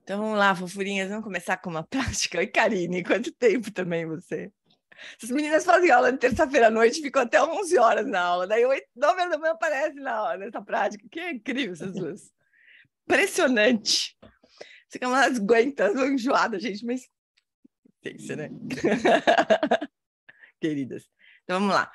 Então vamos lá, fofurinhas, vamos começar com uma prática. Oi, Karine, quanto tempo também você? As meninas fazem aula de terça-feira à noite, ficam até 11 horas na aula, daí 9 horas da manhã aparece na hora nessa prática, que é incrível essas duas. Impressionante. Você que elas aguentam, elas vão enjoadas, gente, mas tem que ser, né? Queridas. Então vamos lá.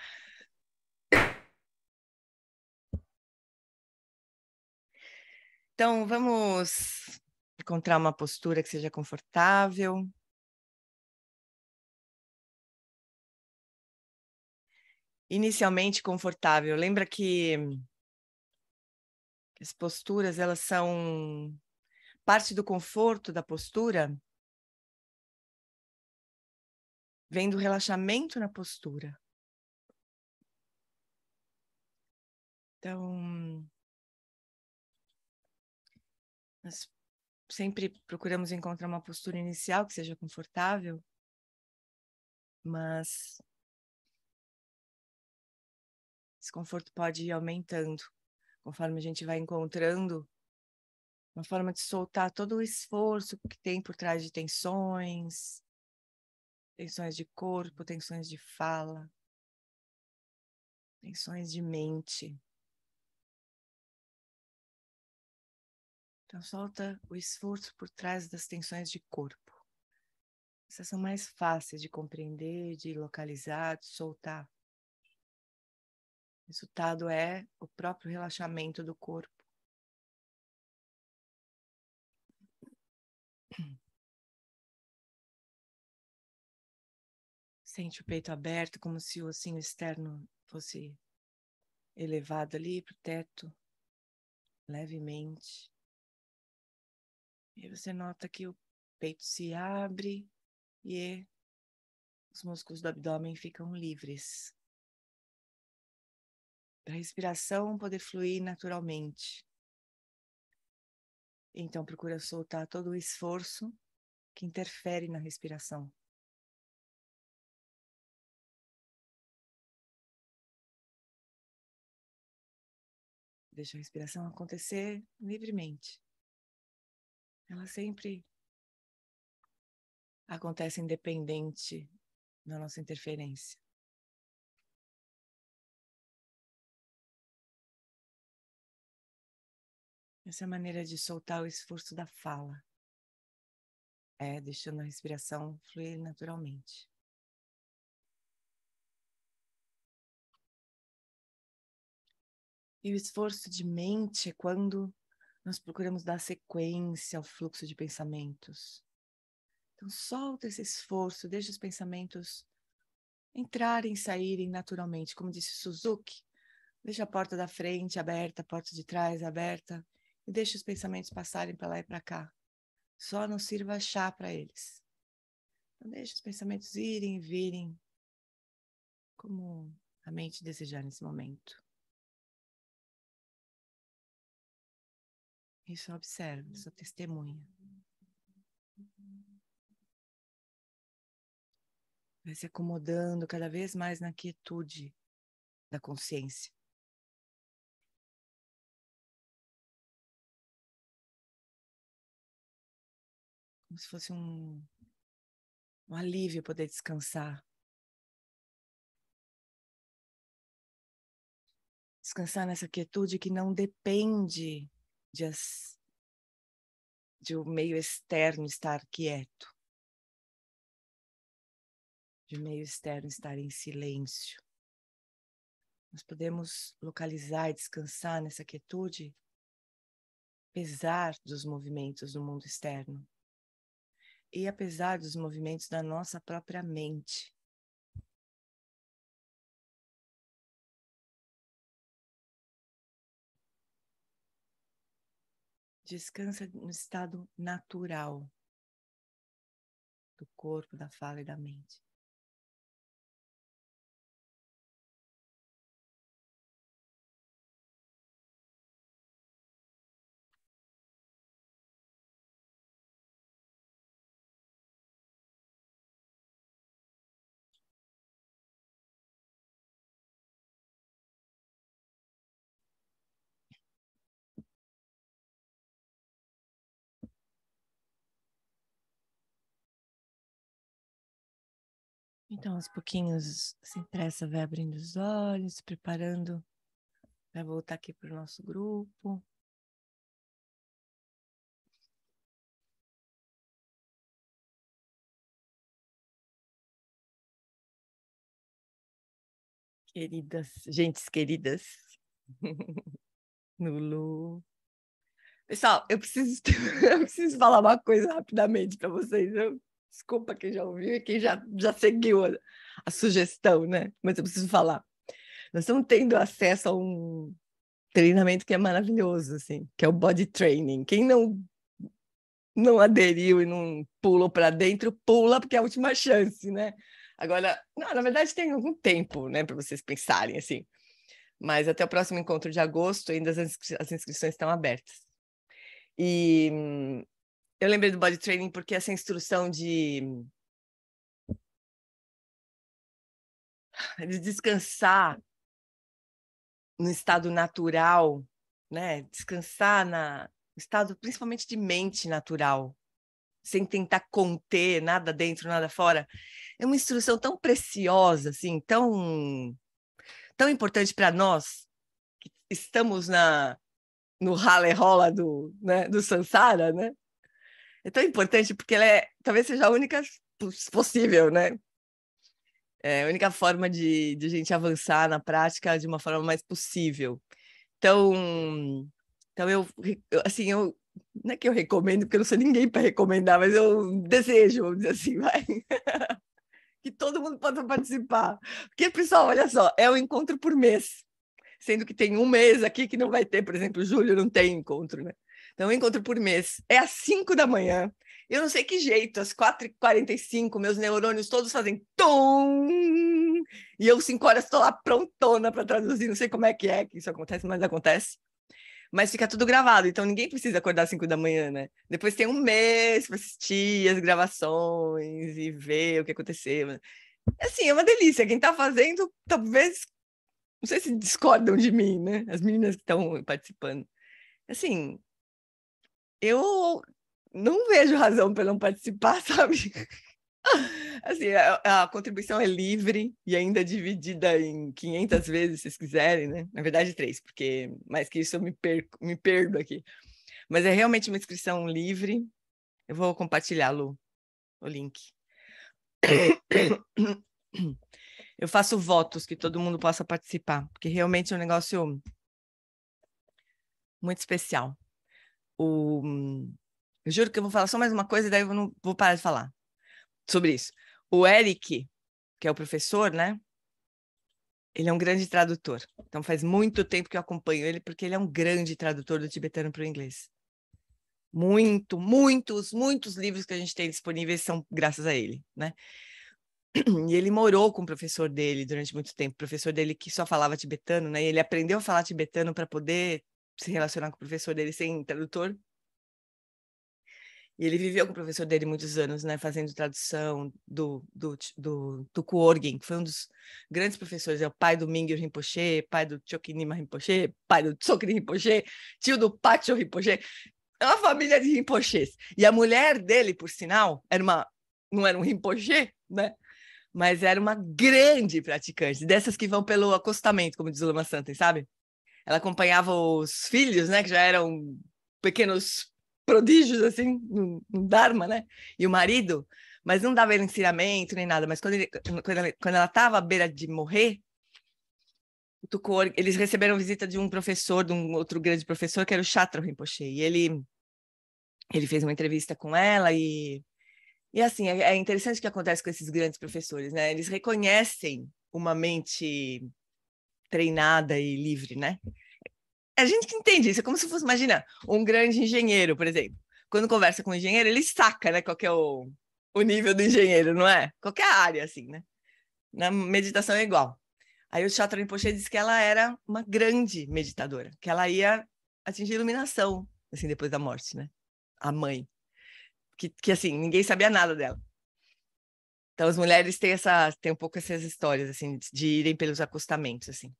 Então vamos encontrar uma postura que seja confortável. Inicialmente confortável. Lembra que as posturas, elas são parte do conforto da postura, vem do relaxamento na postura. Então, nós sempre procuramos encontrar uma postura inicial que seja confortável, mas esse conforto pode ir aumentando conforme a gente vai encontrando uma forma de soltar todo o esforço que tem por trás de tensões de corpo, tensões de fala, tensões de mente. Então, solta o esforço por trás das tensões de corpo. Essas são mais fáceis de compreender, de localizar, de soltar. O resultado é o próprio relaxamento do corpo. Sente o peito aberto, como se o ossinho externo fosse elevado ali para o teto, levemente. E você nota que o peito se abre e os músculos do abdômen ficam livres. Para a respiração poder fluir naturalmente. Então, procura soltar todo o esforço que interfere na respiração. Deixa a respiração acontecer livremente. Ela sempre acontece independente da nossa interferência. Essa é a maneira de soltar o esforço da fala. Deixando a respiração fluir naturalmente. E o esforço de mente é quando nós procuramos dar sequência ao fluxo de pensamentos. Então, solta esse esforço, deixa os pensamentos entrarem e saírem naturalmente. Como disse Suzuki, deixa a porta da frente aberta, a porta de trás aberta, e deixa os pensamentos passarem para lá e para cá. Só não sirva chá para eles. Então, deixa os pensamentos irem e virem como a mente desejar nesse momento. E só observa, só testemunha. Vai se acomodando cada vez mais na quietude da consciência. Como se fosse um alívio poder descansar. Descansar nessa quietude que não depende de o meio externo estar quieto. De o meio externo estar em silêncio. Nós podemos localizar e descansar nessa quietude, apesar dos movimentos do mundo externo. E apesar dos movimentos da nossa própria mente. Descansa no estado natural do corpo, da fala e da mente. Então, aos pouquinhos, sem pressa, vai abrindo os olhos, se preparando para voltar aqui para o nosso grupo. Queridas, gentes queridas, Lulu. Pessoal, eu preciso, eu preciso falar uma coisa rapidamente para vocês. Desculpa quem já ouviu e quem já seguiu a sugestão, né? Mas eu preciso falar. Nós estamos tendo acesso a um treinamento que é maravilhoso, assim, que é o body training. Quem não aderiu e não pulou para dentro, pula porque é a última chance, né? Agora, não, na verdade tem algum tempo, né, para vocês pensarem, assim. Mas até o próximo encontro de agosto, ainda as inscrições estão abertas. E eu lembrei do body training porque essa instrução de descansar no estado natural, né? Descansar no estado principalmente de mente natural, sem tentar conter nada dentro, nada fora. É uma instrução tão preciosa, assim, tão importante para nós que estamos no rala-rola do Sansara, né? É tão importante porque ela talvez seja a única possível, né? É a única forma de a gente avançar na prática de uma forma mais possível. Então assim, não é que eu recomendo, porque eu não sou ninguém para recomendar, mas eu desejo, vamos dizer assim, vai, que todo mundo possa participar. Porque, pessoal, olha só, é um encontro por mês, sendo que tem um mês aqui que não vai ter, por exemplo, julho não tem encontro, né? Então, um encontro por mês. É às 5 da manhã. Eu não sei que jeito, às 4h45, meus neurônios todos fazem tum! E eu, 5 horas, estou lá prontona para traduzir. Não sei como é que isso acontece, mas acontece. Mas fica tudo gravado, então ninguém precisa acordar às 5 da manhã, né? Depois tem um mês para assistir as gravações e ver o que aconteceu. Assim, é uma delícia. Quem está fazendo, talvez, não sei se discordam de mim, né? As meninas que estão participando. Assim, eu não vejo razão para não participar, sabe? Assim, a contribuição é livre e ainda dividida em 500 vezes, se vocês quiserem, né? Na verdade, 3, porque mais que isso eu me perdo aqui. Mas é realmente uma inscrição livre. Eu vou compartilhar, Lu, o link. Eu faço votos que todo mundo possa participar, porque realmente é um negócio muito especial. Eu juro que eu vou falar só mais uma coisa e daí eu não vou parar de falar sobre isso. O Eric, que é o professor, né? Ele é um grande tradutor. Então faz muito tempo que eu acompanho ele, porque ele é um grande tradutor do tibetano para o inglês. Muitos livros que a gente tem disponíveis são graças a ele, né? E ele morou com o professor dele durante muito tempo, o professor dele que só falava tibetano, né? E ele aprendeu a falar tibetano para poder se relacionar com o professor dele sem tradutor. E ele viveu com o professor dele muitos anos, né, fazendo tradução do Tuku Orgen, que foi um dos grandes professores, é o pai do Mingyur Rinpoche, pai do Chokinima Rinpoche, pai do Tsokri Rinpoche, tio do Pacho Rinpoche. É uma família de Rinpoches. E a mulher dele, por sinal, não era um Rinpoche, né? Mas era uma grande praticante, dessas que vão pelo acostamento, como diz o Lama Santa, sabe? Ela acompanhava os filhos, né, que já eram pequenos prodígios, assim, no Dharma, né? E o marido, mas não dava ele ensinamento nem nada. Mas quando ela estava à beira de morrer, eles receberam visita de um professor, de um outro grande professor, que era o Chatra Rinpoche. E ele fez uma entrevista com ela e assim, é interessante o que acontece com esses grandes professores, né? Eles reconhecem uma mente treinada e livre, né? A gente que entende isso, é como se fosse, imagina, um grande engenheiro, por exemplo. Quando conversa com um engenheiro, ele saca, né, qual que é o nível do engenheiro, não é? Qualquer área, assim, né? Na meditação é igual. Aí o Chatra Rinpoche disse que ela era uma grande meditadora, que ela ia atingir iluminação, assim, depois da morte, né? A mãe. Que assim, ninguém sabia nada dela. Então, as mulheres têm um pouco essas histórias, assim, de irem pelos acostamentos, assim.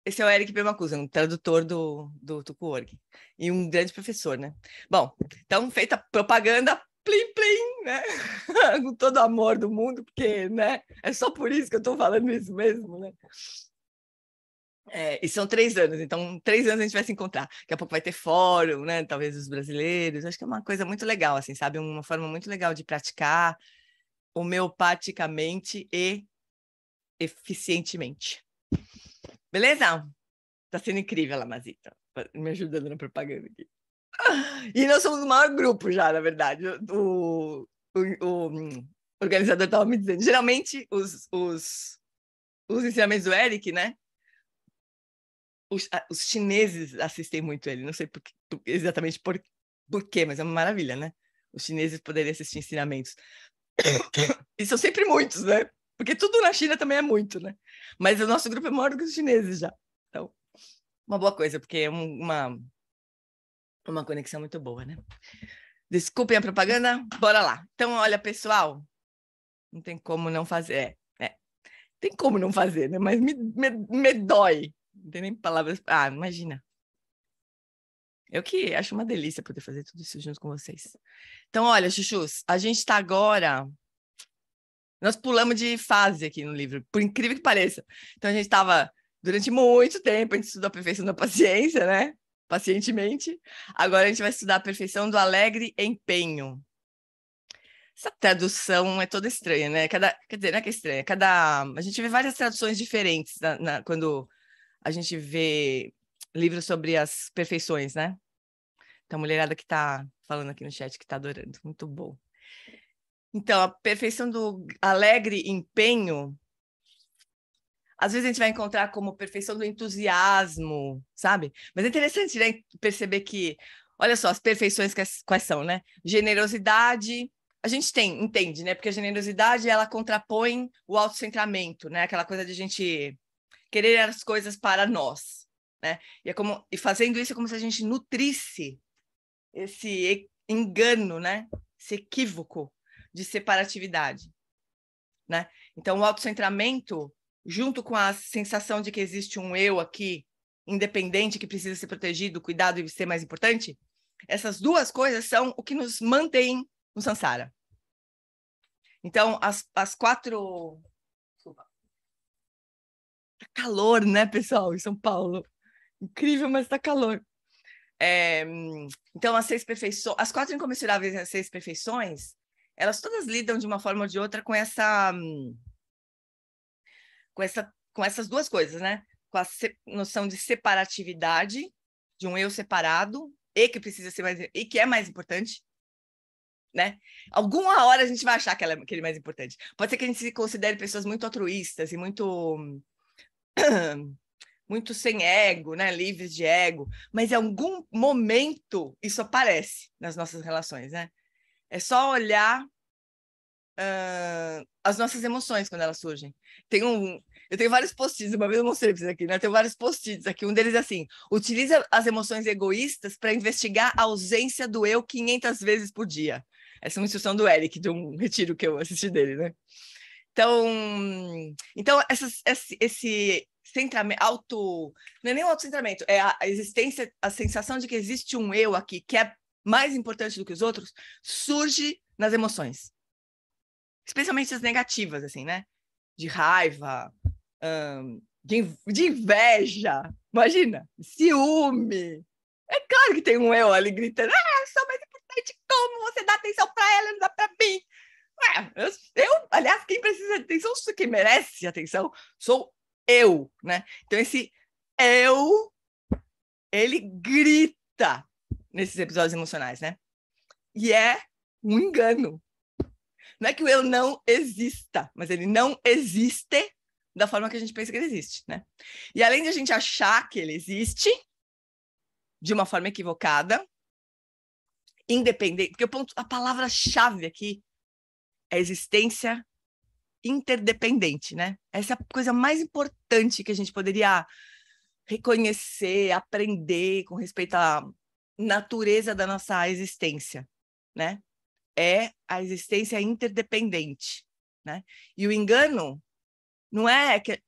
Esse é o Eric Permacusa, um tradutor do Tuku Org. E um grande professor, né? Bom, então, feita propaganda, plim, plim, né? Com todo o amor do mundo, porque, né? É só por isso que eu estou falando isso mesmo, né? E são 3 anos, então 3 anos a gente vai se encontrar. Daqui a pouco vai ter fórum, né? Talvez os brasileiros. Acho que é uma coisa muito legal, assim, sabe? Uma forma muito legal de praticar homeopaticamente e eficientemente. Beleza? Tá sendo incrível, Lamazita, me ajudando na propaganda aqui. E nós somos o maior grupo já, na verdade. O organizador estava me dizendo. Geralmente, os ensinamentos do Eric, né? Os chineses assistem muito ele. Não sei exatamente por quê, mas é uma maravilha, né? Os chineses poderem assistir ensinamentos. E são sempre muitos, né? Porque tudo na China também é muito, né? Mas o nosso grupo é maior do que os chineses já. Então, uma boa coisa, porque é uma conexão muito boa, né? Desculpem a propaganda, bora lá. Então, olha, pessoal, não tem como não fazer. Tem como não fazer, né? Mas me dói. Não tem nem palavras. Ah, imagina. Eu que acho uma delícia poder fazer tudo isso junto com vocês. Então, olha, chuchus, a gente está agora. Nós pulamos de fase aqui no livro, por incrível que pareça. Então, a gente estava, durante muito tempo, a gente estudou a perfeição da paciência, né? Pacientemente. Agora a gente vai estudar a perfeição do alegre empenho. Essa tradução é toda estranha, né? Quer dizer, não é que é estranha. A gente vê várias traduções diferentes quando a gente vê livros sobre as perfeições, né? Então, a mulherada que está falando aqui no chat que está adorando. Muito bom. Então, a perfeição do alegre empenho, às vezes a gente vai encontrar como perfeição do entusiasmo, sabe? Mas é interessante, né, perceber que, olha só, as perfeições quais são, né? Generosidade, a gente entende, né? Porque a generosidade, ela contrapõe o autocentramento, né? Aquela coisa de a gente querer as coisas para nós, né? E fazendo isso é como se a gente nutrisse esse engano, né? Esse equívoco de separatividade, né? Então, o autocentramento, junto com a sensação de que existe um eu aqui, independente, que precisa ser protegido, cuidado e ser mais importante, essas duas coisas são o que nos mantém no samsara. Então, as 4... Desculpa. Tá calor, né, pessoal, em São Paulo? Incrível, mas tá calor. Então, as 6 perfeições, as 4 incomensuráveis e as 6 perfeições, elas todas lidam de uma forma ou de outra com essas duas coisas, né? Com a noção de separatividade, de um eu separado, e que precisa ser mais, e que é mais importante, né? Alguma hora a gente vai achar que ele é mais importante. Pode ser que a gente se considere pessoas muito altruístas e muito muito sem ego, né? Livres de ego, mas em algum momento isso aparece nas nossas relações, né? É só olhar as nossas emoções quando elas surgem. Eu tenho vários post-its, uma vez eu mostrei para vocês aqui, né? Eu tenho vários post-its aqui. Um deles é assim: utiliza as emoções egoístas para investigar a ausência do eu 500 vezes por dia. Essa é uma instrução do Eric, de um retiro que eu assisti dele, né? Então esse centramento, não é nem o autocentramento, é a existência, a sensação de que existe um eu aqui que é mais importante do que os outros, surge nas emoções. Especialmente as negativas, assim, né? De raiva, de inveja, imagina, ciúme. É claro que tem um eu ali gritando: eu sou mais importante, como você dá atenção para ela, não dá para mim. Aliás, quem precisa de atenção, quem merece atenção, sou eu, né? Então, esse eu, ele grita nesses episódios emocionais, né? E é um engano. Não é que o eu não exista, mas ele não existe da forma que a gente pensa que ele existe, né? E além de a gente achar que ele existe de uma forma equivocada, independente, porque a palavra-chave aqui é existência interdependente, né? Essa é a coisa mais importante que a gente poderia reconhecer, aprender com respeito à natureza da nossa existência, né? É a existência interdependente, né? E o engano não é que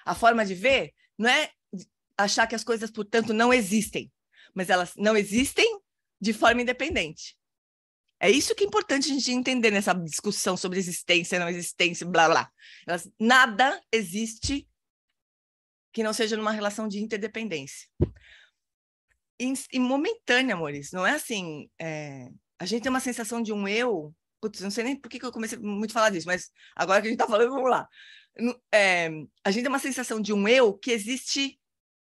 a forma de ver não é achar que as coisas, portanto, não existem, mas elas não existem de forma independente. É isso que é importante a gente entender nessa discussão sobre existência, não existência, blá, blá. Nada existe que não seja numa relação de interdependência. E momentânea, amores. Não é assim... a gente tem uma sensação de um eu... Putz, não sei nem por que eu comecei muito a falar disso, mas agora que a gente está falando, vamos lá. A gente tem uma sensação de um eu que existe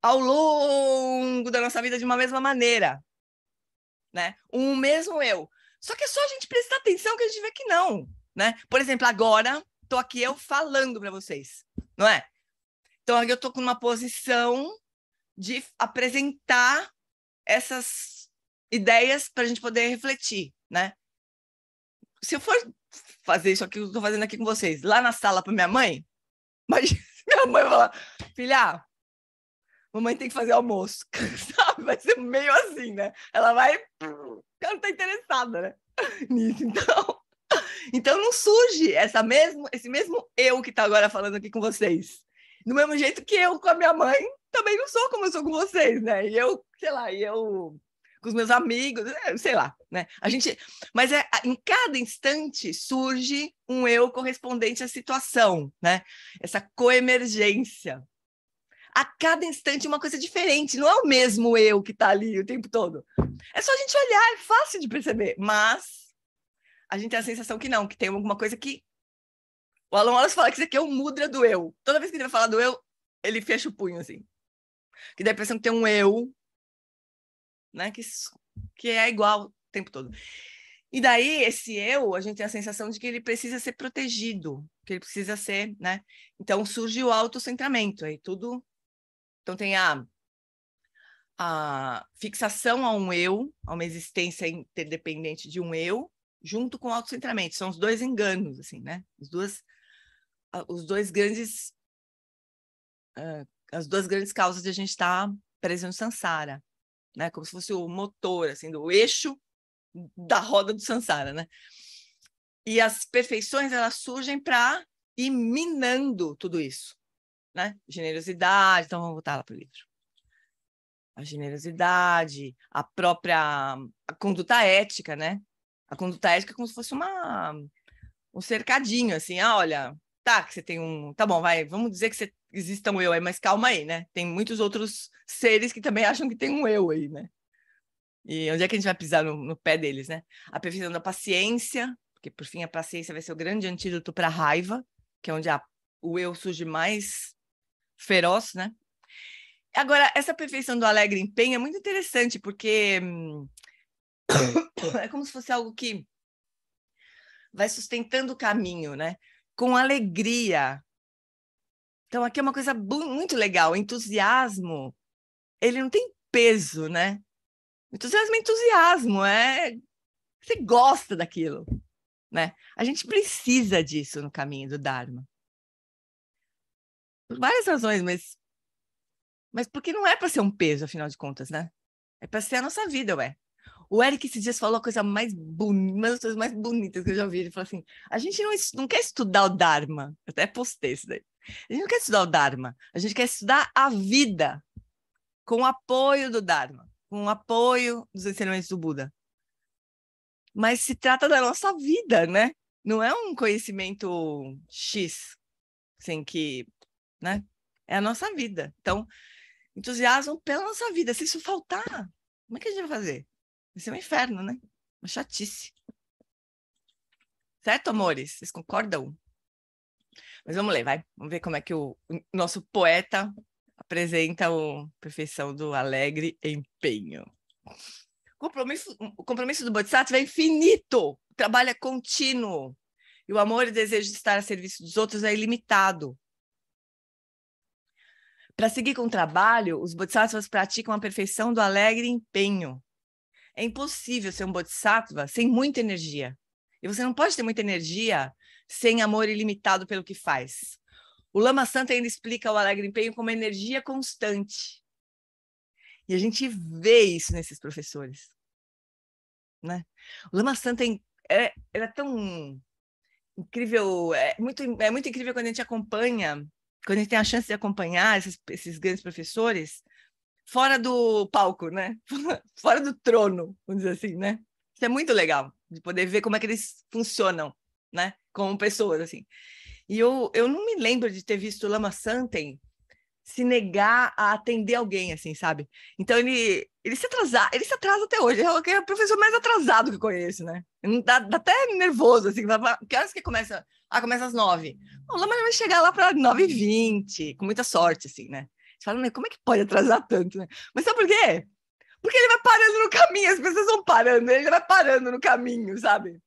ao longo da nossa vida de uma mesma maneira, né? Um mesmo eu. Só que é só a gente prestar atenção que a gente vê que não, né? Por exemplo, agora estou aqui eu falando para vocês, não é? Então, eu estou com uma posição de apresentar essas ideias para a gente poder refletir, né? Se eu for fazer isso aqui que eu estou fazendo aqui com vocês, lá na sala para minha mãe, mas minha mãe vai falar, filha, mamãe tem que fazer almoço, sabe? Vai ser meio assim, né? Ela vai... Ela não tá interessada, né? Nisso, então não surge esse mesmo eu que tá agora falando aqui com vocês. Do mesmo jeito que eu com a minha mãe também não sou como eu sou com vocês, né? E eu, sei lá, com os meus amigos, sei lá, né? Mas em cada instante surge um eu correspondente à situação, né? Essa coemergência. A cada instante uma coisa diferente, não é o mesmo eu que está ali o tempo todo. É só a gente olhar, é fácil de perceber, mas a gente tem a sensação que não, que tem alguma coisa que... O Alan Wallace fala que isso aqui é um mudra do eu. Toda vez que ele vai falar do eu, ele fecha o punho, assim. Que dá a impressão que tem um eu, né, que é igual o tempo todo. E daí, esse eu, a gente tem a sensação de que ele precisa ser protegido, que ele precisa ser, né? Então, surge o autocentramento, aí tudo... Então, tem a fixação a um eu, a uma existência interdependente de um eu, junto com o autocentramento. São os dois enganos, assim, né? Os dois grandes... as duas grandes causas de a gente estar preso no samsara, né? Como se fosse o motor, assim, do eixo da roda do samsara, né? E as perfeições, elas surgem para ir minando tudo isso, né? Generosidade, então vamos voltar lá para o livro. A generosidade, a conduta ética, né? A conduta ética é como se fosse um cercadinho, assim, olha, tá, que você tem tá bom, vamos dizer que exista um eu aí, mas calma aí, né? Tem muitos outros seres que também acham que tem um eu aí, né? E onde é que a gente vai pisar no pé deles, né? A perfeição da paciência, porque, por fim, a paciência vai ser o grande antídoto para a raiva, que é onde o eu surge mais feroz, né? Agora, essa perfeição do alegre empenho é muito interessante, porque é como se fosse algo que vai sustentando o caminho, né? Com alegria. Então, aqui é uma coisa muito legal. O entusiasmo, ele não tem peso, né? Entusiasmo é entusiasmo, você gosta daquilo, né? A gente precisa disso no caminho do Dharma. Por várias razões, mas porque não é para ser um peso, afinal de contas, né? É para ser a nossa vida, ué. O Eric esses dias falou a coisa mais bonita, uma das coisas mais bonitas que eu já ouvi. Ele falou assim, a gente não quer estudar o Dharma. Eu até postei isso daí. A gente não quer estudar o Dharma, a gente quer estudar a vida com o apoio do Dharma, com o apoio dos ensinamentos do Buda. Mas se trata da nossa vida, né? Não é um conhecimento X, assim, né? É a nossa vida. Então, entusiasmo pela nossa vida. Se isso faltar, como é que a gente vai fazer? Vai ser um inferno, né? Uma chatice. Certo, amores? Vocês concordam? Mas vamos ler, vai. Vamos ver como é que o nosso poeta apresenta a perfeição do alegre empenho. O compromisso do Bodhisattva é infinito. O trabalho é contínuo. E o amor e o desejo de estar a serviço dos outros é ilimitado. Para seguir com o trabalho, os Bodhisattvas praticam a perfeição do alegre empenho. É impossível ser um Bodhisattva sem muita energia. E você não pode ter muita energia sem amor ilimitado pelo que faz. O Lama Santa ainda explica o alegre empenho como energia constante. E a gente vê isso nesses professores, né? O Lama Santa é tão incrível, é muito incrível quando a gente acompanha, quando a gente tem a chance de acompanhar esses grandes professores, fora do palco, né? Fora do trono, vamos dizer assim, né? Isso é muito legal, de poder ver como é que eles funcionam, né? Como pessoas, assim. E eu não me lembro de ter visto o Lama Santen se negar a atender alguém, assim, sabe? Então ele se atrasa até hoje. É o professor mais atrasado que eu conheço, né? Dá até nervoso, assim. Que horas que começa? Ah, começa às 9. O Lama vai chegar lá para 9h20, com muita sorte, assim, né? Você fala, mas como é que pode atrasar tanto, né? Mas sabe por quê? Porque ele vai parando no caminho, as pessoas vão parando, ele vai parando no caminho, sabe?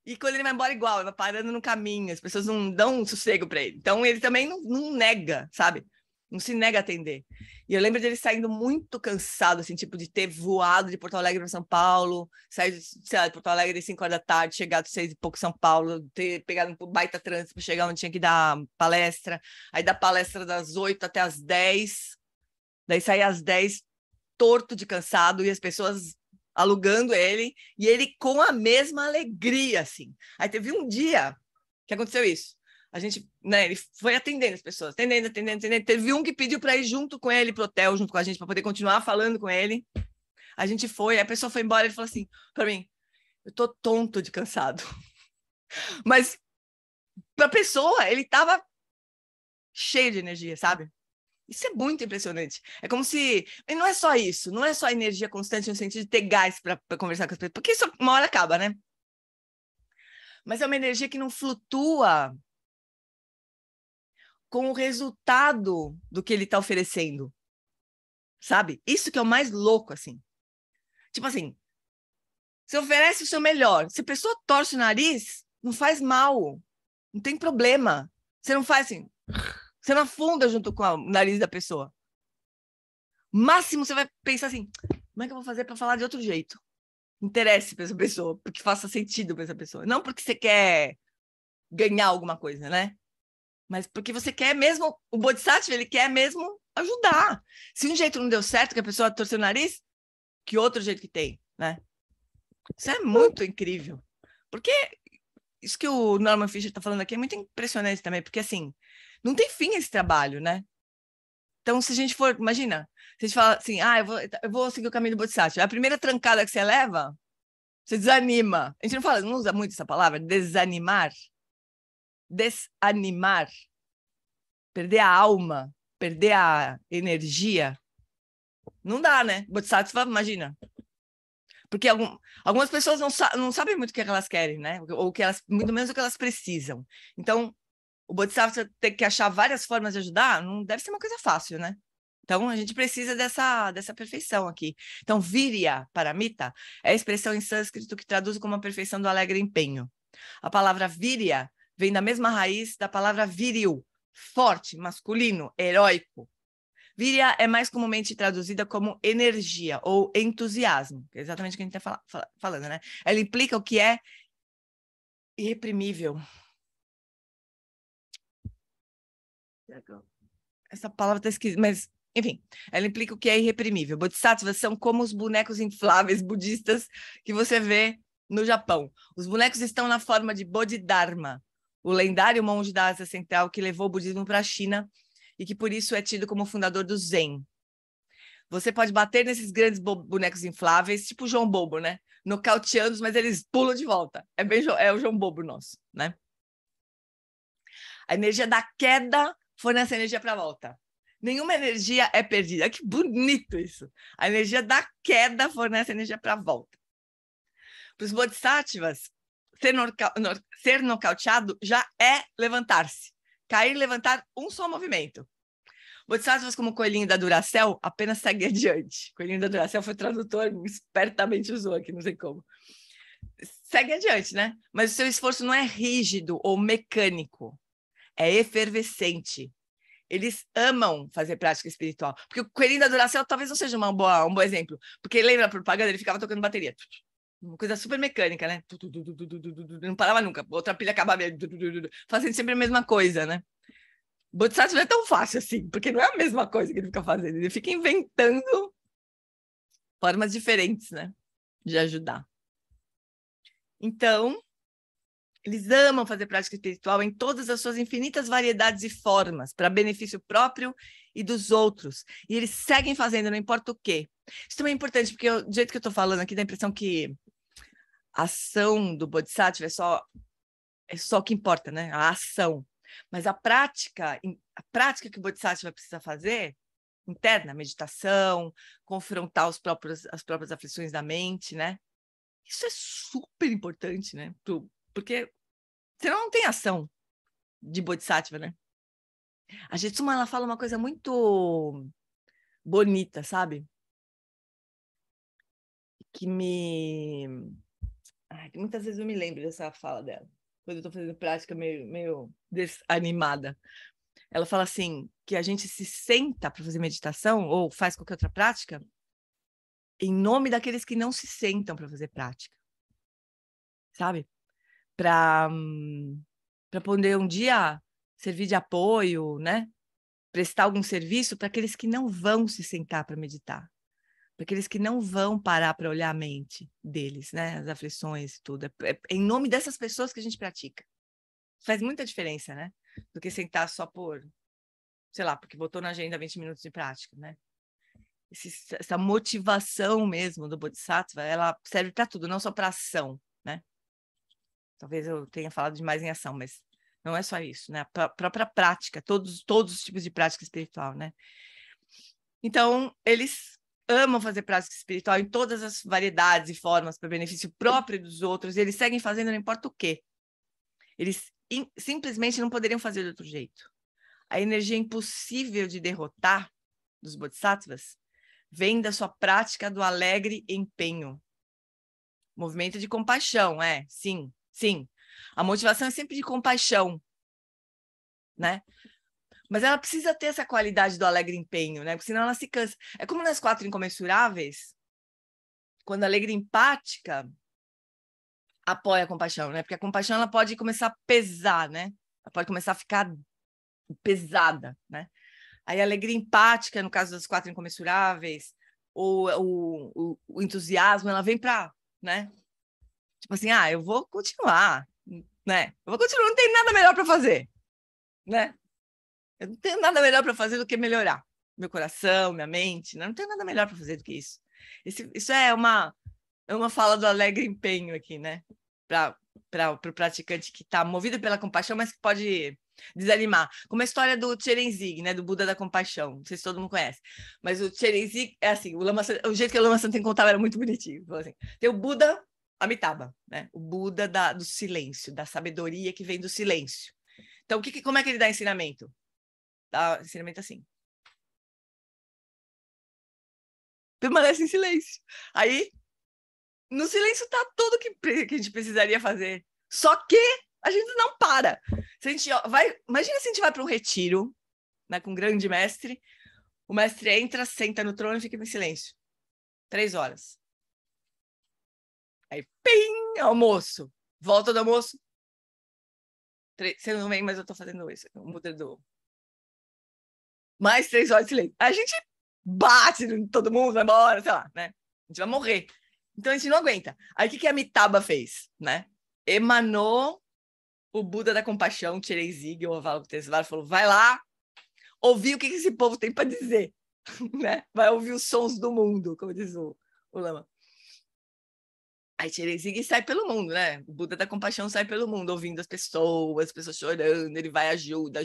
E quando ele vai embora igual, ele vai parando no caminho, as pessoas não dão um sossego para ele. Então ele também não nega, sabe? Não se nega a atender. E eu lembro dele saindo muito cansado, assim, tipo, de ter voado de Porto Alegre para São Paulo, sair, sei lá, de Porto Alegre às 5 horas da tarde, chegado às 6 e pouco em São Paulo, ter pegado um baita trânsito para chegar onde tinha que dar palestra, aí dar palestra das 8 até as 10, daí sair às 10 torto de cansado, e as pessoas alugando ele, e ele com a mesma alegria, assim. Aí teve um dia que aconteceu isso. A gente, né, ele foi atendendo as pessoas, atendendo. Teve um que pediu para ir junto com ele pro hotel, junto com a gente, para poder continuar falando com ele. A gente foi, a pessoa foi embora, ele falou assim para mim: eu tô tonto de cansado. Mas pra pessoa, ele tava cheio de energia, sabe? Isso é muito impressionante. É como se. E não é só isso, não é só energia constante no sentido de ter gás para conversar com as pessoas, porque isso uma hora acaba, né? Mas é uma energia que não flutua com o resultado do que ele está oferecendo, sabe? Isso que é o mais louco, assim. Tipo assim, você oferece o seu melhor. Se a pessoa torce o nariz, não faz mal, não tem problema. Você não faz assim, você não afunda junto com o nariz da pessoa. Máximo você vai pensar assim, como é que eu vou fazer para falar de outro jeito? Interesse para essa pessoa, porque faça sentido para essa pessoa. Não porque você quer ganhar alguma coisa, né? Mas porque você quer mesmo, o Bodhisattva, ele quer mesmo ajudar. Se um jeito não deu certo, que a pessoa torceu o nariz, que outro jeito que tem, né? Isso é muito incrível. Porque isso que o Norman Fischer está falando aqui é muito impressionante também, porque assim, não tem fim esse trabalho, né? Então, se a gente for, imagina, se a gente fala assim, eu vou seguir o caminho do Bodhisattva, a primeira trancada que você leva, você desanima. A gente não usa muito essa palavra, desanimar. Desanimar. Perder a alma, perder a energia. Não dá, né? Bodhisattva, imagina. Porque algumas pessoas não sabem muito o que elas querem, né? Ou que elas, muito menos o que elas precisam. Então, o Bodhisattva ter que achar várias formas de ajudar não deve ser uma coisa fácil, né? Então, a gente precisa dessa perfeição aqui. Então, Virya Paramita é a expressão em sânscrito que traduz como a perfeição do alegre empenho. A palavra Virya vem da mesma raiz da palavra viril, forte, masculino, heróico. Virya é mais comumente traduzida como energia ou entusiasmo, que é exatamente o que a gente está falando, né? Ela implica o que é irreprimível. Essa palavra está esquisita, mas, enfim, ela implica o que é irreprimível. Bodhisattvas são como os bonecos infláveis budistas que você vê no Japão. Os bonecos estão na forma de Bodhidharma, o lendário monge da Ásia Central que levou o budismo para a China e que por isso é tido como fundador do Zen. Você pode bater nesses grandes bonecos infláveis, tipo o João Bobo, né? Nocauteando-os, mas eles pulam de volta. É o João Bobo nosso, né? A energia da queda fornece energia para a volta. Nenhuma energia é perdida. Que bonito isso. A energia da queda fornece energia para a volta. Para os bodhisattvas, ser nocauteado já é levantar-se. Cair e levantar um só movimento. Bodhisattvas como o coelhinho da Duracell apenas segue adiante. O coelhinho da Duracell foi tradutor, espertamente usou aqui, não sei como. Segue adiante, né? Mas o seu esforço não é rígido ou mecânico. É efervescente. Eles amam fazer prática espiritual. Porque o coelhinho da Duracell talvez não seja um bom exemplo. Porque lembra a propaganda? Ele ficava tocando bateria. Uma coisa super mecânica, né? Não parava nunca. Outra pilha acabava fazendo sempre a mesma coisa, né? Bodhisattva não é tão fácil assim, porque não é a mesma coisa que ele fica fazendo. Ele fica inventando formas diferentes, né? De ajudar. Então, Eles amam fazer prática espiritual em todas as suas infinitas variedades e formas, para benefício próprio e dos outros. E eles seguem fazendo, não importa o quê. Isso também é importante, porque do jeito que eu estou falando aqui, dá a impressão que a ação do Bodhisattva é só o que importa, né? A ação. Mas a prática que o Bodhisattva precisa fazer, interna, meditação, confrontar as próprias aflições da mente, né? Isso é super importante, né? Porque senão não tem ação de Bodhisattva, né? A Jetsuma, ela fala uma coisa muito bonita, sabe? Que que muitas vezes eu me lembro dessa fala dela, quando eu estou fazendo prática meio desanimada. Ela fala assim, que a gente se senta para fazer meditação, ou faz qualquer outra prática, em nome daqueles que não se sentam para fazer prática, sabe? Para poder um dia servir de apoio, né? Prestar algum serviço para aqueles que não vão se sentar para meditar, para aqueles que não vão parar para olhar a mente deles, né? As aflições e tudo. É em nome dessas pessoas que a gente pratica. Faz muita diferença, né? Do que sentar só por, sei lá, porque botou na agenda 20 minutos de prática, né? Essa motivação mesmo do Bodhisattva, ela serve para tudo, não só para ação, né? Talvez eu tenha falado demais em ação, mas não é só isso, né? A própria prática, todos os tipos de prática espiritual, né? Então, eles amam fazer prática espiritual em todas as variedades e formas para benefício próprio dos outros, e eles seguem fazendo não importa o quê. Eles simplesmente não poderiam fazer de outro jeito. A energia impossível de derrotar dos bodhisattvas vem da sua prática do alegre empenho. Movimento de compaixão, sim, sim. A motivação é sempre de compaixão, né? Mas ela precisa ter essa qualidade do alegre empenho, né? Porque senão ela se cansa. É como nas 4 incomensuráveis, quando a alegria empática apoia a compaixão, né? Porque a compaixão ela pode começar a pesar, né? Ela pode começar a ficar pesada, né? Aí a alegria empática, no caso das 4 incomensuráveis, ou o entusiasmo, ela vem para, né? Tipo assim, eu vou continuar, né? Eu vou continuar, não tem nada melhor para fazer, né? Eu não tenho nada melhor para fazer do que melhorar meu coração, minha mente, né? Não tenho nada melhor para fazer do que isso. Isso é uma fala do alegre empenho aqui, né? Para o praticante que está movido pela compaixão, mas que pode desanimar. Como a história do Tcherenzig, né? Do Buda da Compaixão. Não sei se todo mundo conhece. Mas o Tcherenzig é assim, o jeito que o Lama Santen contava era muito bonitinho. Assim, tem o Buda Amitabha, né? O Buda do silêncio, da sabedoria que vem do silêncio. Então, como é que ele dá ensinamento? Dá ensinamento assim. Permanece em silêncio. Aí, no silêncio está tudo que a gente precisaria fazer. Só que a gente não para. Se a gente imagina se a gente vai para um retiro, né, com um grande mestre, o mestre entra, senta no trono e fica em silêncio. 3 horas. Aí, pim, almoço. Volta do almoço. Você não vem, mas eu estou fazendo isso. Muda do... Mais 3 horas de silêncio. A gente bate em todo mundo, vai embora, sei lá, né? A gente vai morrer. Então a gente não aguenta. Aí o que a Amitabha fez, né? Emanou o Buda da Compaixão, Tcherenzig, o Avalokitesvara, falou, vai lá, ouvir o que esse povo tem para dizer, né? Vai ouvir os sons do mundo, como diz o Lama. Aí Tcherenzig sai pelo mundo, né? O Buda da Compaixão sai pelo mundo, ouvindo as pessoas chorando, ele vai, ajuda.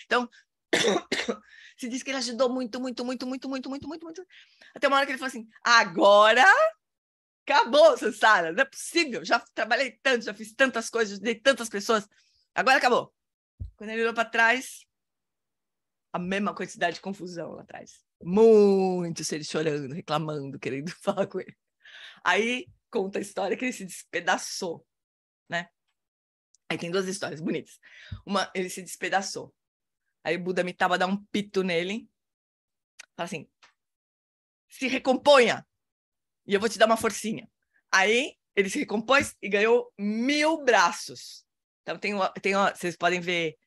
Então, se diz que ele ajudou muito. Até uma hora que ele falou assim, agora acabou, Sansara, não é possível, já trabalhei tanto, já fiz tantas coisas, ajudei tantas pessoas, agora acabou. Quando ele olhou para trás, a mesma quantidade de confusão lá atrás. Muitos seres chorando, reclamando, querendo falar com ele. Aí conta a história que ele se despedaçou, né? Aí tem 2 histórias bonitas. Uma, ele se despedaçou. Aí o Buda Amitabha dá um pito nele, fala assim, se recomponha, e eu vou te dar uma forcinha. Aí ele se recompôs e ganhou 1000 braços. Então vocês podem ver,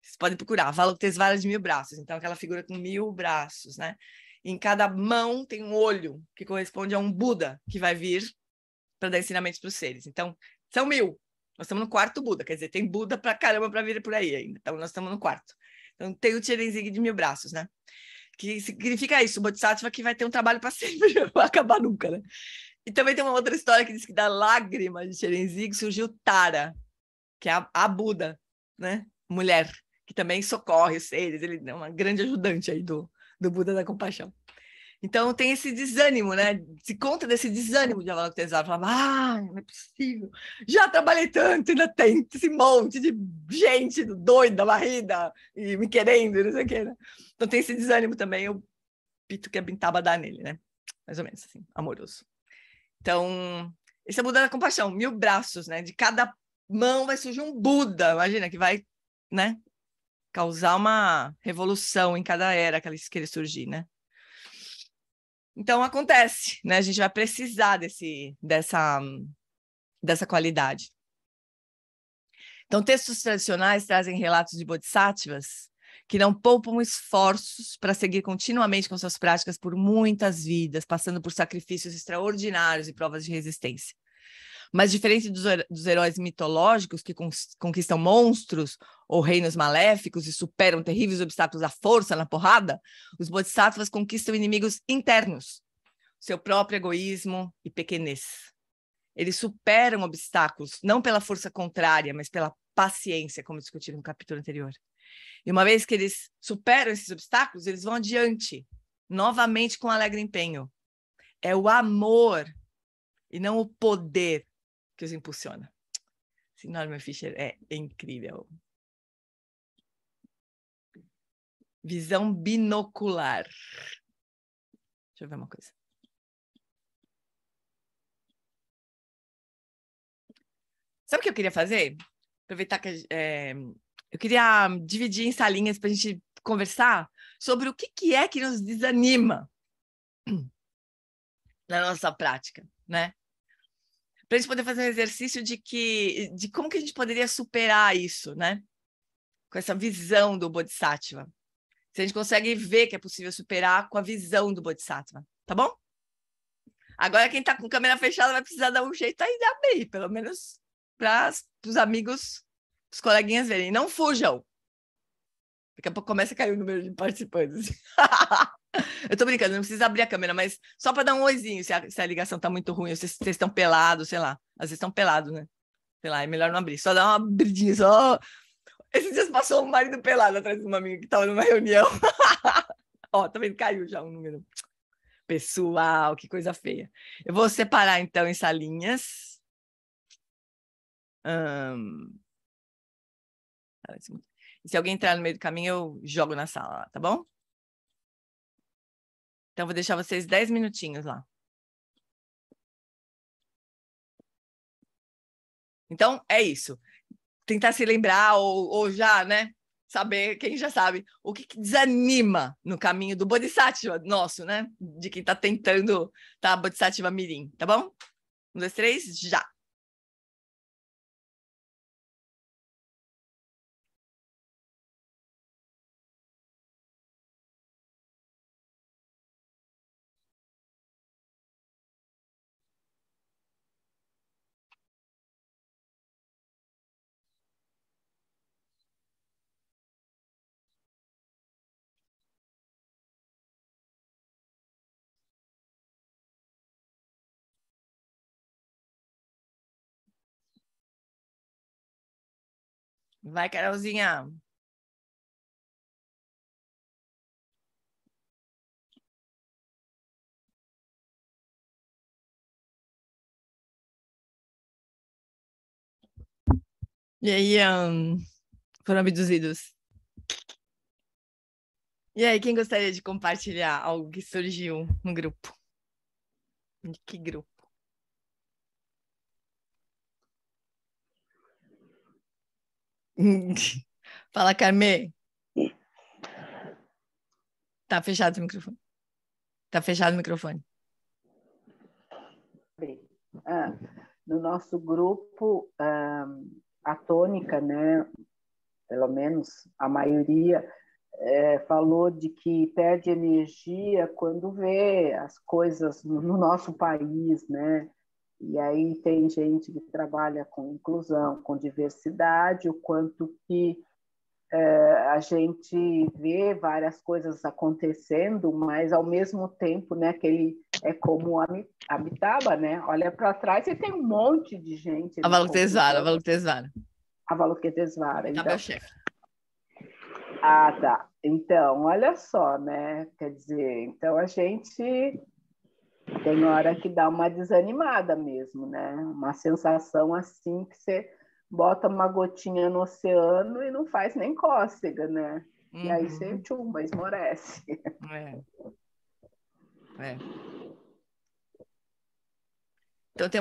vocês podem procurar, Avalokitesvara de 1000 braços. Então aquela figura com 1000 braços, né? E em cada mão tem um olho que corresponde a um Buda que vai vir para dar ensinamentos para os seres. Então São 1000. Nós estamos no quarto Buda, quer dizer, tem Buda pra caramba para vir por aí ainda. Então, nós estamos no quarto. Então, tem o Chelenzig de 1000 braços, né? Que significa isso, o Bodhisattva que vai ter um trabalho para sempre, não vai acabar nunca, né? E também tem uma outra história que diz que da lágrima de Chelenzig surgiu Tara, que é a Buda, né? Mulher, que também socorre os seres, ele é uma grande ajudante aí do Buda da compaixão. Então tem esse desânimo, né? Se conta desse desânimo de Avalokitesvara, falava, não é possível, já trabalhei tanto, ainda tem esse monte de gente doida, varrida, e me querendo, não sei o quê, né? Então tem esse desânimo também, o pito que a Bintaba dá nele, né? Mais ou menos assim, amoroso. Então, esse é o Buda da compaixão, 1000 braços, né? De cada mão vai surgir um Buda, imagina, que vai, né? Causar uma revolução em cada era que ele surgir, né? Então, acontece, né? A gente vai precisar dessa qualidade. Então, textos tradicionais trazem relatos de bodhisattvas que não poupam esforços para seguir continuamente com suas práticas por muitas vidas, passando por sacrifícios extraordinários e provas de resistência. Mas, diferente dos heróis mitológicos que conquistam monstros ou reinos maléficos e superam terríveis obstáculos à força, na porrada, os bodhisattvas conquistam inimigos internos, seu próprio egoísmo e pequenez. Eles superam obstáculos, não pela força contrária, mas pela paciência, como discutimos no capítulo anterior. E uma vez que eles superam esses obstáculos, eles vão adiante, novamente com alegre empenho. É o amor e não o poder que os impulsiona. Esse Norman Fischer é incrível. Visão binocular. Deixa eu ver uma coisa. Sabe o que eu queria fazer? Aproveitar que eu queria dividir em salinhas para a gente conversar sobre o que é que nos desanima na nossa prática, né? Para a gente poder fazer um exercício de como que a gente poderia superar isso, né? Com essa visão do Bodhisattva. Se a gente consegue ver que é possível superar com a visão do Bodhisattva, tá bom? Agora quem está com câmera fechada vai precisar dar um jeito aí de abrir, pelo menos para os amigos, os coleguinhas verem. Não fujam! Daqui a pouco começa a cair o número de participantes. Eu tô brincando, não precisa abrir a câmera, mas só para dar um oizinho, se a ligação tá muito ruim, se vocês estão pelados, sei lá. Às vezes estão pelados, né? Sei lá, é melhor não abrir. Só dar uma abridinha, só... Esses dias passou um marido pelado atrás de uma amiga que tava numa reunião. Ó, tá vendo? Caiu já um número. Pessoal, que coisa feia. Eu vou separar, então, em salinhas. Se alguém entrar no meio do caminho, eu jogo na sala, tá bom? Então, vou deixar vocês 10 minutinhos lá. Então, é isso. Tentar se lembrar ou já, né? Saber, quem já sabe, o que desanima no caminho do Bodhisattva nosso, né? De quem está tentando tá Bodhisattva Mirim, tá bom? 1, 2, 3, já! Vai, Carolzinha! E aí, foram abduzidos. E aí, quem gostaria de compartilhar algo que surgiu no grupo? De que grupo? Fala, Carmê. Tá fechado o microfone. Tá fechado o microfone. No nosso grupo, a tônica, né, pelo menos a maioria, falou de que perde energia quando vê as coisas no nosso país, né, E aí tem gente que trabalha com inclusão, com diversidade, o quanto que a gente vê várias coisas acontecendo, mas ao mesmo tempo, né, que ele é como Amitabha, né? Olha para trás e tem um monte de gente na Avalokitesvara, confusão. Avalokitesvara. Avalokitesvara, Amitabha é então. o chefe. Ah, tá. Então, olha só, né? Quer dizer, então a gente tem hora que dá uma desanimada mesmo, né? Uma sensação assim que você bota uma gotinha no oceano e não faz nem cócega, né? E aí você, tchumba, esmorece. É. Então tem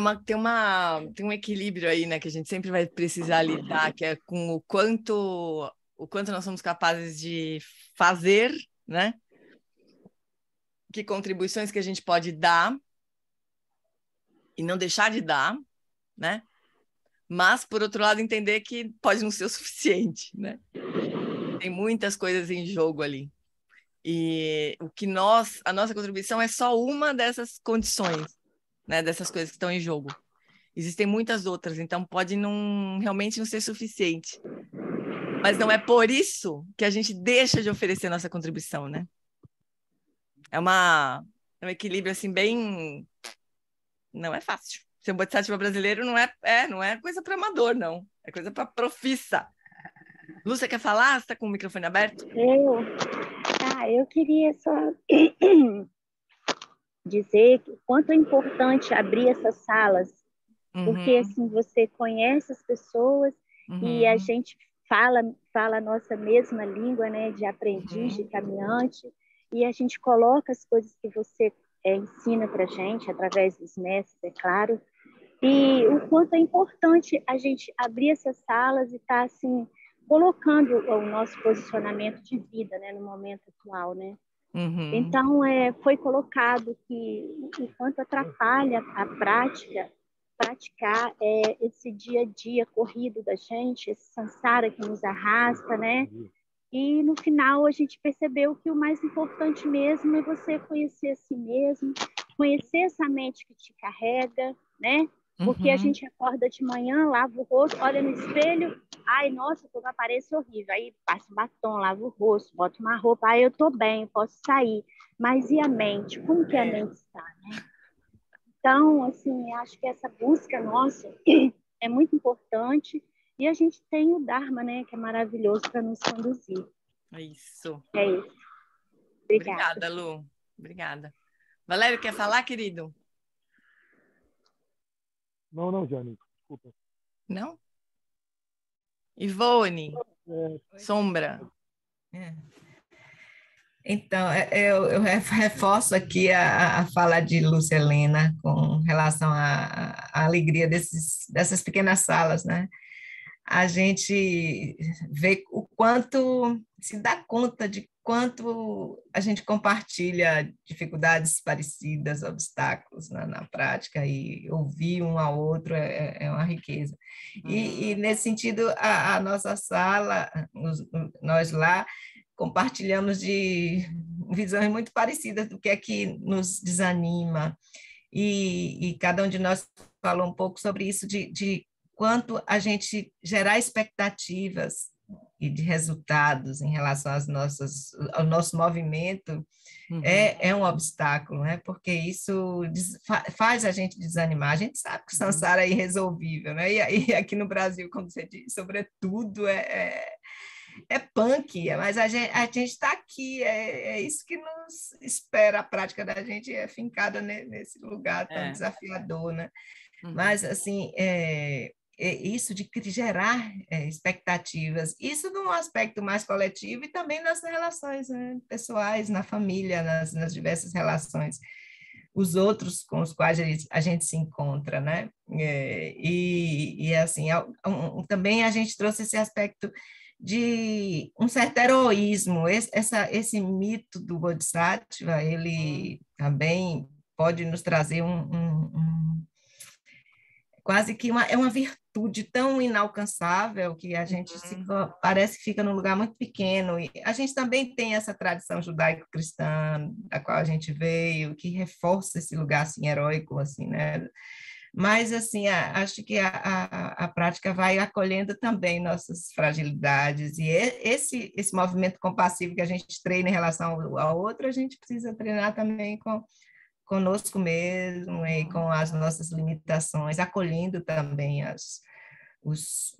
um equilíbrio aí, né, que a gente sempre vai precisar lidar, que é com o quanto nós somos capazes de fazer, né? Que contribuições que a gente pode dar e não deixar de dar, né? Mas, por outro lado, entender que pode não ser o suficiente, né? Tem muitas coisas em jogo ali. E a nossa contribuição é só uma dessas condições, né? Dessas coisas que estão em jogo. Existem muitas outras, então pode realmente não ser suficiente. Mas não é por isso que a gente deixa de oferecer nossa contribuição, né? É um equilíbrio assim bem... Não é fácil. Ser um bodhisattva brasileiro não é coisa para amador, não. É coisa para profissa. Lúcia, quer falar? Você está com o microfone aberto? Eu queria só dizer o quanto é importante abrir essas salas, porque assim você conhece as pessoas e a gente fala a nossa mesma língua, né, de aprendiz, de caminhante, e a gente coloca as coisas que você ensina para gente através dos mestres, é claro, e o quanto é importante a gente abrir essas salas e estar assim colocando o nosso posicionamento de vida, né, no momento atual, né? Então, foi colocado que o quanto atrapalha a praticar esse dia a dia corrido da gente, esse samsara que nos arrasta, né? E no final a gente percebeu que o mais importante mesmo é você conhecer a si mesmo, conhecer essa mente que te carrega, né? Porque a gente acorda de manhã, lava o rosto, olha no espelho, ai, nossa, tô com a aparência horrível. Aí passa o batom, lava o rosto, bota uma roupa, ai, eu tô bem, eu posso sair. Mas e a mente? Como que a mente está, né? Então, assim, acho que essa busca nossa é muito importante e a gente tem o Dharma, né, que é maravilhoso para nos conduzir. Isso. É isso. Obrigada, Lu. Obrigada. Valério, quer falar, querido? Não, Jane, desculpa. Não? Ivone, Sombra. Então, eu reforço aqui a fala de Lúcia Helena com relação à alegria dessas pequenas salas, né? A gente vê o quanto, se dá conta de quanto a gente compartilha dificuldades parecidas, obstáculos na prática, e ouvir um ao outro é uma riqueza. E nesse sentido, a nossa sala, nós lá, compartilhamos de visões muito parecidas do que é que nos desanima, e cada um de nós falou um pouco sobre isso, de quanto a gente gerar expectativas e de resultados em relação ao nosso movimento é um obstáculo, né? Porque isso faz a gente desanimar. A gente sabe que o samsara é irresolvível, né? E aqui no Brasil, como você disse, sobretudo é punk, mas a gente está aqui, é isso que nos espera, a prática da gente é fincada nesse lugar tão desafiador, né? Mas, assim, isso de gerar expectativas, isso num aspecto mais coletivo e também nas relações, né, pessoais, na família, nas diversas relações, os outros com os quais a gente se encontra, né? Assim, também a gente trouxe esse aspecto de um certo heroísmo, esse mito do Bodhisattva, ele também pode nos trazer quase que é uma virtude tão inalcançável que a gente parece que fica num lugar muito pequeno. E a gente também tem essa tradição judaico-cristã da qual a gente veio, que reforça esse lugar assim heróico, assim, né? Mas, assim, acho que a prática vai acolhendo também nossas fragilidades, e esse movimento compassivo que a gente treina em relação ao outro, a gente precisa treinar também conosco mesmo e com as nossas limitações, acolhendo também os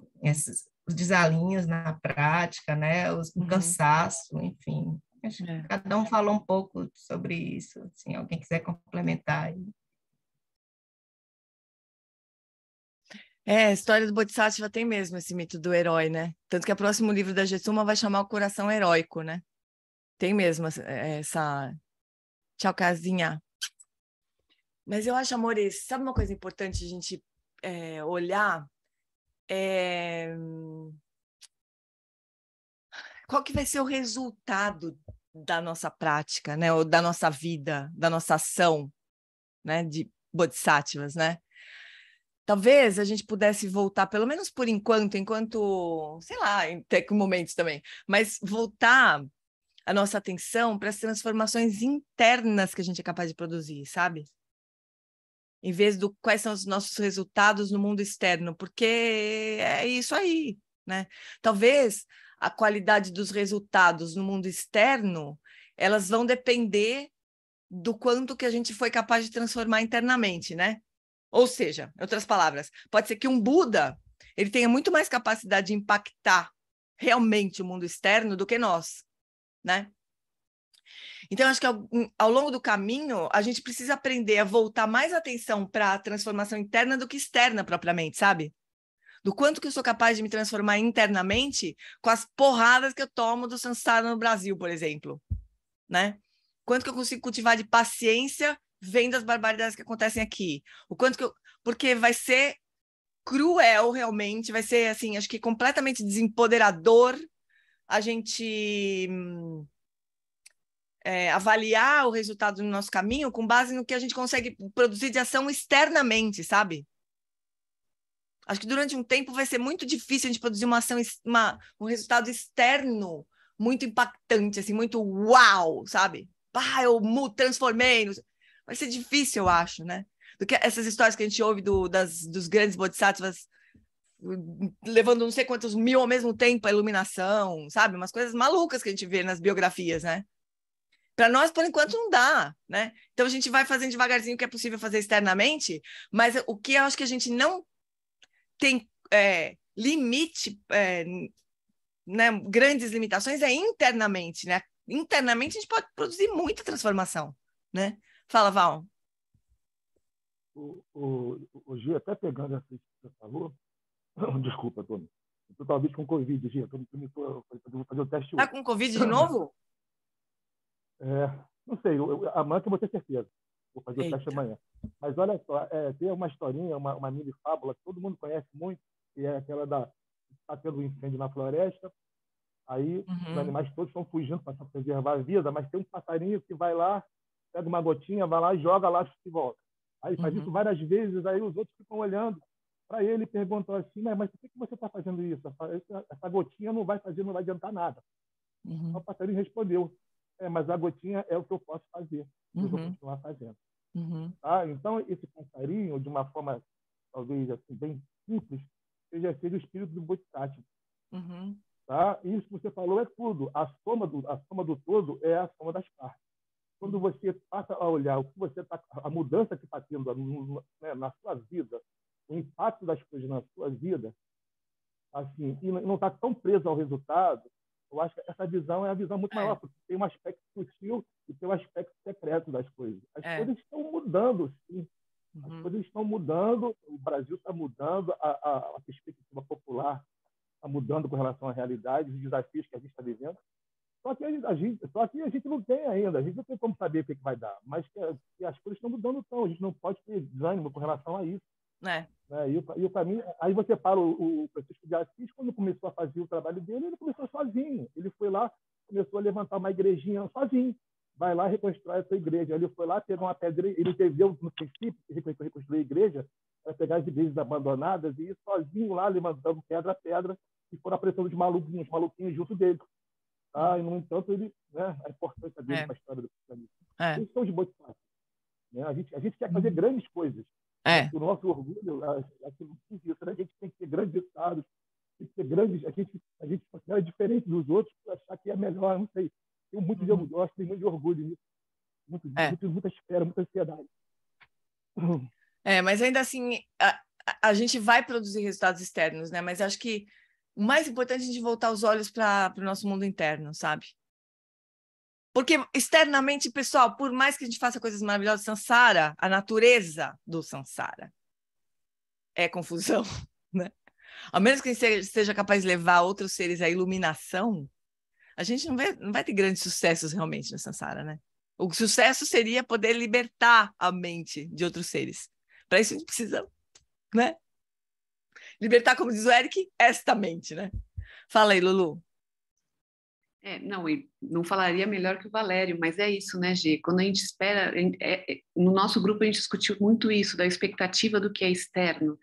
desalinhos na prática, né? O cansaço, enfim. Acho que cada um falou um pouco sobre isso, se alguém quiser complementar aí. A história do Bodhisattva tem mesmo esse mito do herói, né? Tanto que o próximo livro da Jetsuma vai chamar O Coração Heróico, né? Tem mesmo essa... Tchau, casinha. Mas eu acho, amores, sabe uma coisa importante a gente olhar? Qual que vai ser o resultado da nossa prática, né? Ou da nossa vida, da nossa ação, né? De Bodhisattvas, né? Talvez a gente pudesse voltar, pelo menos por enquanto, sei lá, em momentos também, mas voltar a nossa atenção para as transformações internas que a gente é capaz de produzir, sabe? Em vez do quais são os nossos resultados no mundo externo, porque é isso aí, né? Talvez a qualidade dos resultados no mundo externo, elas vão depender do quanto que a gente foi capaz de transformar internamente, né? Ou seja, em outras palavras, pode ser que um Buda ele tenha muito mais capacidade de impactar realmente o mundo externo do que nós, né? Então, acho que ao longo do caminho, a gente precisa aprender a voltar mais atenção para a transformação interna do que externa propriamente, sabe? Do quanto que eu sou capaz de me transformar internamente com as porradas que eu tomo do samsara no Brasil, por exemplo, né? Quanto que eu consigo cultivar de paciência vendo as barbaridades que acontecem aqui. O quanto que porque vai ser cruel realmente, vai ser assim, acho que completamente desempoderador a gente avaliar o resultado do nosso caminho com base no que a gente consegue produzir de ação externamente, sabe? Acho que durante um tempo vai ser muito difícil a gente produzir uma ação, um resultado externo muito impactante, assim, muito uau, sabe? Eu transformei. Vai ser difícil, eu acho, né? Do que essas histórias que a gente ouve dos grandes bodhisattvas levando não sei quantos mil ao mesmo tempo a iluminação, sabe? Umas coisas malucas que a gente vê nas biografias, né? Para nós, por enquanto, não dá, né? Então, a gente vai fazendo devagarzinho o que é possível fazer externamente, mas o que eu acho que a gente não tem limite, né, grandes limitações é internamente, né? Internamente, a gente pode produzir muita transformação, né? Fala, Val. O Gia, até pegando essa que você falou, desculpa, Tony, eu tô talvez com Covid, Gia, vou fazer o teste hoje. Tá com Covid de novo? Não sei, amanhã que eu vou ter certeza. Vou fazer o teste amanhã. Mas olha só, tem uma historinha, uma mini fábula que todo mundo conhece muito, que é aquela está tendo um incêndio na floresta, aí os animais todos estão fugindo para preservar a vida, mas tem um passarinho que vai lá, pega uma gotinha, vai lá e joga lá e volta. Aí faz isso várias vezes, aí os outros ficam olhando para ele e perguntam assim, mas por que você está fazendo isso? Essa gotinha não vai adiantar nada. O passarinho respondeu, mas a gotinha é o que eu posso fazer, eu vou continuar fazendo. Tá? Então, esse passarinho, de uma forma talvez assim, bem simples, seja o espírito do Bodhisattva. Tá? Isso que você falou é tudo. A soma do todo é a soma das partes. Quando você passa a olhar o que a mudança que está tendo na sua vida, o impacto das coisas na sua vida, assim, e não está tão preso ao resultado, eu acho que essa visão é a visão muito maior, porque tem um aspecto sutil e tem um aspecto secreto das coisas. As coisas estão mudando, sim. As coisas estão mudando, o Brasil está mudando, a perspectiva popular está mudando com relação à realidade, os desafios que a gente está vivendo. Só que a gente não tem ainda, a gente não tem como saber o que vai dar, mas que as coisas estão mudando, então a gente não pode ter desânimo com relação a isso. E o caminho, aí você para o Francisco de Assis, quando começou a fazer o trabalho dele, ele começou sozinho. Ele foi lá, começou a levantar uma igrejinha sozinho. Vai lá reconstrói essa igreja. Ele foi lá, pegou uma pedra, ele entendeu no princípio que reconstruir a igreja para pegar as igrejas abandonadas e ir sozinho lá, levantando pedra a pedra, e foram aparecendo os maluquinhos junto dele. E, no entanto, a importância dele para a história do cristianismo. Eles são os bodhisattvas. A gente quer fazer grandes coisas, O nosso orgulho, aquilo que isso, a gente tem que ter grandes estados, tem que ter grandes, a gente é diferente dos outros para achar que é melhor, não sei. Tenho muito de orgulho, tenho muito de orgulho nisso. Muita espera, muita ansiedade. Mas ainda assim, a gente vai produzir resultados externos, né? Mas acho que o mais importante é a gente voltar os olhos para o nosso mundo interno, sabe? Porque externamente, pessoal, por mais que a gente faça coisas maravilhosas, Sansara, a natureza do Sansara é confusão, né? A menos que a gente seja capaz de levar outros seres à iluminação, a gente não vai ter grandes sucessos realmente no Sansara, né? O sucesso seria poder libertar a mente de outros seres. Para isso a gente precisa, né? Libertar, como diz o Eric, esta mente, né? Fala aí, Lulu. Não falaria melhor que o Valério, mas é isso, né, Gê? Quando a gente espera, no nosso grupo a gente discutiu muito isso, da expectativa do que é externo,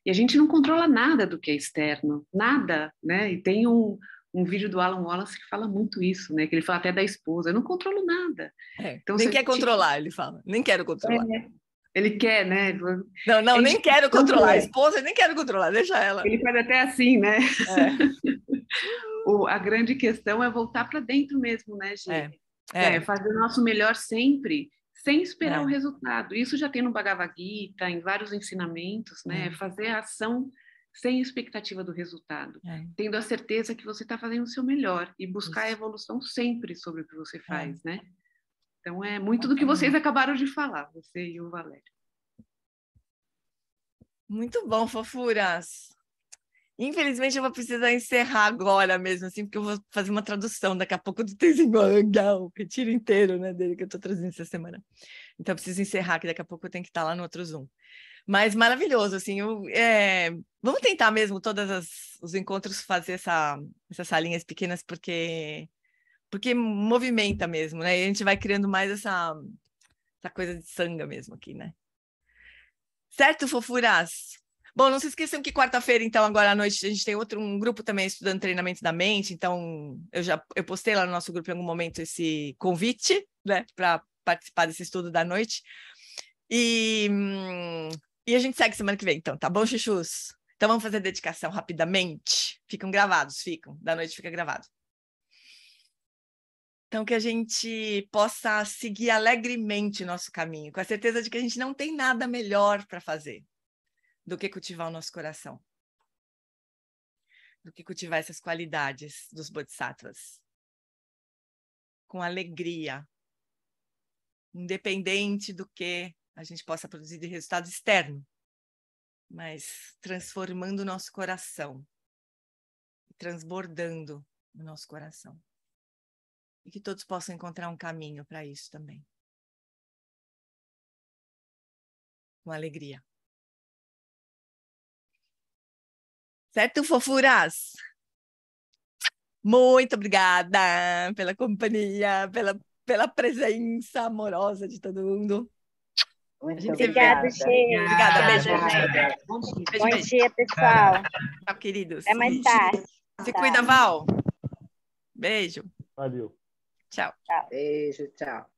e a gente não controla nada do que é externo, nada, né? E tem um vídeo do Alan Wallace que fala muito isso, né? Que ele fala até da esposa, eu não controlo nada. Então, nem quer controlar, ele fala, nem quero controlar. Ele quer, né? Não, nem quero controlar. A esposa, nem quero controlar, deixa ela. Ele faz até assim, né? A grande questão é voltar para dentro mesmo, né, gente? Fazer o nosso melhor sempre, sem esperar o resultado. Isso já tem no Bhagavad Gita, em vários ensinamentos, né? Fazer a ação sem expectativa do resultado, tendo a certeza que você está fazendo o seu melhor e buscar a evolução sempre sobre o que você faz, né? Então, é muito do que vocês acabaram de falar, você e o Valério. Muito bom, fofuras. Infelizmente, eu vou precisar encerrar agora mesmo, assim, porque eu vou fazer uma tradução daqui a pouco do Tenzin Wangyal, o retiro inteiro, né, dele que eu estou traduzindo essa semana. Então, eu preciso encerrar, que daqui a pouco eu tenho que estar lá no outro Zoom. Mas maravilhoso, assim, vamos tentar mesmo todos os encontros fazer essas salinhas pequenas, porque movimenta mesmo, né? E a gente vai criando mais essa coisa de sanga mesmo aqui, né? Certo, fofuras? Bom, não se esqueçam que quarta-feira, então, agora à noite, a gente tem um grupo também estudando treinamento da mente, então eu postei lá no nosso grupo em algum momento esse convite, né, para participar desse estudo da noite. E a gente segue semana que vem, então, tá bom, chuchus? Então vamos fazer a dedicação rapidamente. Ficam gravados, da noite fica gravado. Então, que a gente possa seguir alegremente o nosso caminho, com a certeza de que a gente não tem nada melhor para fazer do que cultivar o nosso coração, do que cultivar essas qualidades dos bodhisattvas, com alegria, independente do que a gente possa produzir de resultado externo, mas transformando o nosso coração, transbordando o nosso coração. E que todos possam encontrar um caminho para isso também. Com alegria. Certo, fofuras? Muito obrigada pela companhia, pela presença amorosa de todo mundo. Muito obrigada, gente. Obrigada, beijo. Bom dia, pessoal. Tchau, queridos. Até mais tarde. Se cuida, Val. Beijo. Valeu. Tchau. Beijo, tchau.